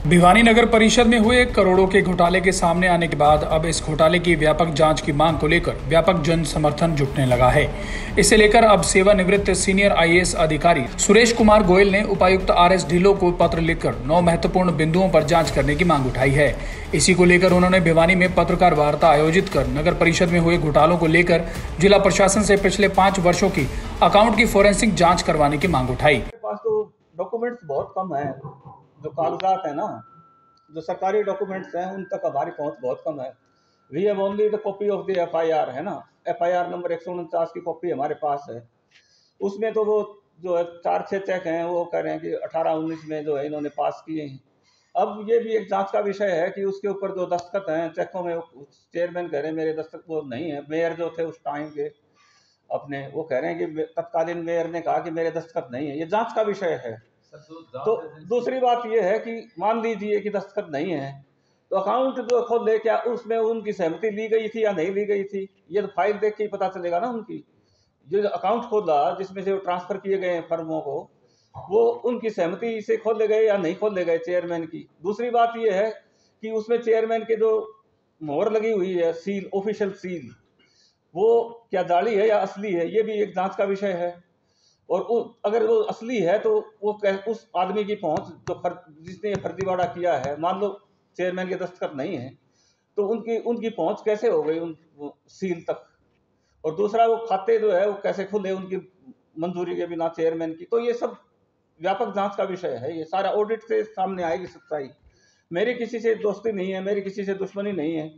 भिवानी नगर परिषद में हुए करोड़ों के घोटाले के सामने आने के बाद अब इस घोटाले की व्यापक जांच की मांग को लेकर व्यापक जन समर्थन जुटने लगा है। इसे लेकर अब सेवानिवृत्त सीनियर आईएएस अधिकारी सुरेश कुमार गोयल ने उपायुक्त आरएस ढिल्लों को पत्र लिखकर 9 महत्वपूर्ण बिंदुओं पर जांच करने की मांग उठाई है। इसी को लेकर उन्होंने भिवानी में पत्रकार वार्ता आयोजित कर नगर परिषद में हुए घोटालों को लेकर जिला प्रशासन से पिछले 5 वर्षों की अकाउंट की फोरेंसिक जाँच करवाने की मांग उठाई। डॉक्यूमेंट्स बहुत कम है, जो कागजात है ना, जो सरकारी डॉक्यूमेंट्स हैं उन तक हमारी पहुंच बहुत कम है। We have only the copy of the FIR है ना, एफआईआर नंबर 149 की कॉपी हमारे पास है। उसमें तो वो जो है 4-6 चेक हैं, वो कह रहे हैं कि 18-19 में जो है इन्होंने पास किए हैं। अब ये भी एक जांच का विषय है कि उसके ऊपर जो दस्तखत हैं चेकों में, चेयरमैन कह रहे हैं मेरे दस्तखत वो नहीं है। मेयर जो थे उस टाइम के अपने, वो कह रहे हैं कि तत्कालीन मेयर ने कहा कि मेरे दस्तखत नहीं है। ये जांच का विषय है। तो दूसरी बात यह है कि मान लीजिए कि दस्तखत नहीं है, तो अकाउंट जो खोले क्या उसमें उनकी सहमति ली गई थी या नहीं ली गई थी, ये तो फाइल देख के ही पता चलेगा ना। उनकी जो अकाउंट खोला जिसमें से वो ट्रांसफर किए गए फर्मों को, वो उनकी सहमति से खोले गए या नहीं खोले गए चेयरमैन की। दूसरी बात यह है कि उसमें चेयरमैन के जो मोहर लगी हुई है, सील, ऑफिशियल सील, वो क्या जाली है या असली है, ये भी एक जांच का विषय है। और अगर वो असली है तो वो उस आदमी की पहुंच जो जिसने ये फर्जीवाड़ा किया है, मान लो चेयरमैन के दस्तखत नहीं है, तो उनकी पहुंच कैसे हो गई उन सील तक। और दूसरा, वो खाते जो है वो कैसे खुले उनकी मंजूरी के बिना चेयरमैन की। तो ये सब व्यापक जांच का विषय है। ये सारा ऑडिट से सामने आएगी सच्चाई। मेरी किसी से दोस्ती नहीं है, मेरी किसी से दुश्मनी नहीं है।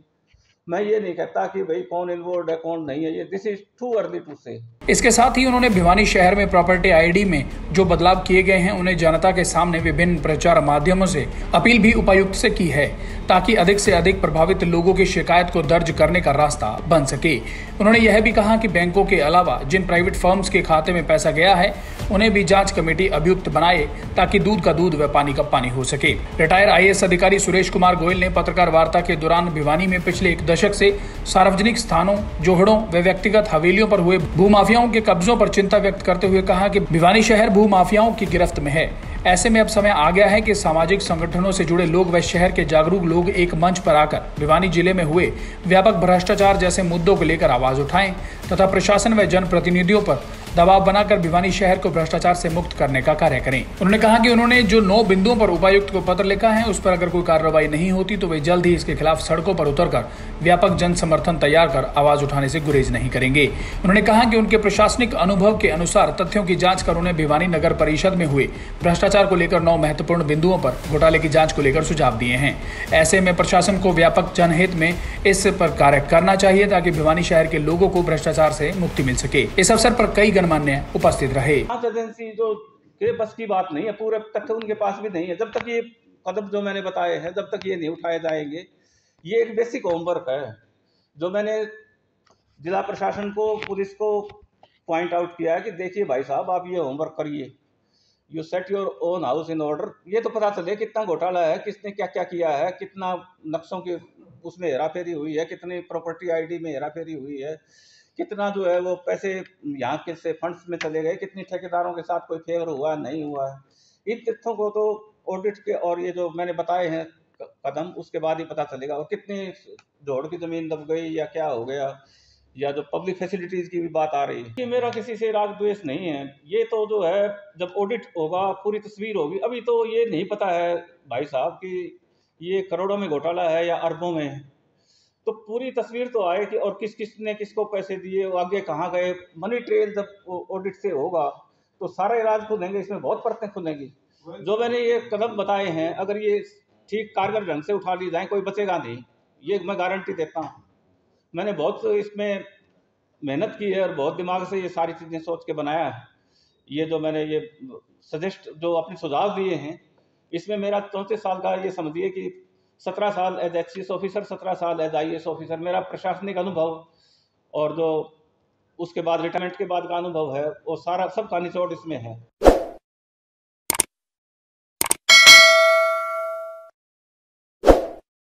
मैं ये नहीं कहता कि भाई कौन इन्वॉल्व है कौन नहीं है, ये this is too early to say. इसके साथ ही उन्होंने भिवानी शहर में प्रॉपर्टी आईडी में जो बदलाव किए गए हैं उन्हें जनता के सामने विभिन्न प्रचार माध्यमों से अपील भी उपायुक्त से की है, ताकि अधिक से अधिक प्रभावित लोगों की शिकायत को दर्ज करने का रास्ता बन सके। उन्होंने यह भी कहा कि बैंकों के अलावा जिन प्राइवेट फर्म्स के खाते में पैसा गया है उन्हें भी जांच कमेटी अभियुक्त बनाए, ताकि दूध का दूध व पानी का पानी हो सके। रिटायर आईएएस अधिकारी सुरेश कुमार गोयल ने पत्रकार वार्ता के दौरान भिवानी में पिछले 1 दशक से सार्वजनिक स्थानों, जोहड़ों व व्यक्तिगत हवेलियों पर हुए भूमाफियाओं के कब्जों पर चिंता व्यक्त करते हुए कहा कि भिवानी शहर भूमाफियाओं की गिरफ्त में है। ऐसे में अब समय आ गया है कि सामाजिक संगठनों से जुड़े लोग व शहर के जागरूक लोग एक मंच पर आकर भिवानी जिले में हुए व्यापक भ्रष्टाचार जैसे मुद्दों को लेकर आवाज उठाएं तथा प्रशासन व जनप्रतिनिधियों पर दबाव बनाकर भिवानी शहर को भ्रष्टाचार से मुक्त करने का कार्य करें। उन्होंने कहा कि उन्होंने जो 9 बिंदुओं पर उपायुक्त को पत्र लिखा है उस पर अगर कोई कार्रवाई नहीं होती तो वे जल्द ही इसके खिलाफ सड़कों पर उतरकर व्यापक जन समर्थन तैयार कर आवाज उठाने से गुरेज नहीं करेंगे। उन्होंने कहा कि उनके प्रशासनिक अनुभव के अनुसार तथ्यों की जांच कर उन्हें भिवानी नगर परिषद में हुए भ्रष्टाचार को लेकर 9 महत्वपूर्ण बिंदुओं पर घोटाले की जांच को लेकर सुझाव दिए हैं। ऐसे में प्रशासन को व्यापक जनहित में इस पर कार्य करना चाहिए, ताकि भिवानी शहर के लोगों को भ्रष्टाचार से मुक्ति मिल सके। इस अवसर पर कई गणमान्य उपस्थित रहे। एजेंसी जो के बस की बात नहीं है, पूरे तथ्य उनके पास भी नहीं है। जब तक ये कदम जो मैंने बताए हैं, जब तक ये नहीं उठाए जाएंगे, ये एक बेसिक होमवर्क है जो मैंने जिला प्रशासन को, पुलिस को पॉइंट आउट किया है कि देखिए भाई साहब, आप ये होमवर्क करिए, you set your own house in order. ये तो पता चले कितना घोटाला है, किसने क्या क्या किया है, कितना नक्शों की उसमें हेराफेरी हुई है, कितनी प्रॉपर्टी आईडी में हेराफेरी हुई है, कितना जो है वो पैसे यहाँ के से फंड्स में चले गए, कितनी ठेकेदारों के साथ कोई फेवर हुआ नहीं हुआ है। इन तथ्यों को तो ऑडिट के और ये जो मैंने बताए हैं कदम, उसके बाद ही पता चलेगा। और कितनी जोड़ की जमीन दब गई या क्या हो गया, या जो पब्लिक फैसिलिटीज की भी बात आ रही है। ये मेरा किसी से राग द्वेष नहीं है। ये तो जो है जब ऑडिट होगा पूरी तस्वीर होगी। अभी तो ये नहीं पता है भाई साहब कि ये करोड़ों में घोटाला है या अरबों में है। तो पूरी तस्वीर तो आए कि और किस किस ने किसको पैसे दिए, आगे कहाँ गए। मनी ट्रेल जब ऑडिट से होगा तो सारे राज खुलेंगे, इसमें बहुत परतें खुलेंगी। जो मैंने ये कदम बताए हैं, अगर ये ठीक कारगर ढंग से उठा ली जाए, कोई बचेगा नहीं, ये मैं गारंटी देता हूँ। मैंने बहुत इसमें मेहनत की है और बहुत दिमाग से ये सारी चीज़ें सोच के बनाया है। ये जो मैंने ये जो अपने सुझाव दिए हैं, इसमें मेरा 34 साल का, ये समझिए कि 17 साल एज एक्सीएस ऑफिसर, 17 साल एज आईएएस ऑफिसर मेरा प्रशासनिक अनुभव, और जो उसके बाद रिटायरमेंट के बाद का अनुभव है, वो सारा सबका निचोड़ इसमें है।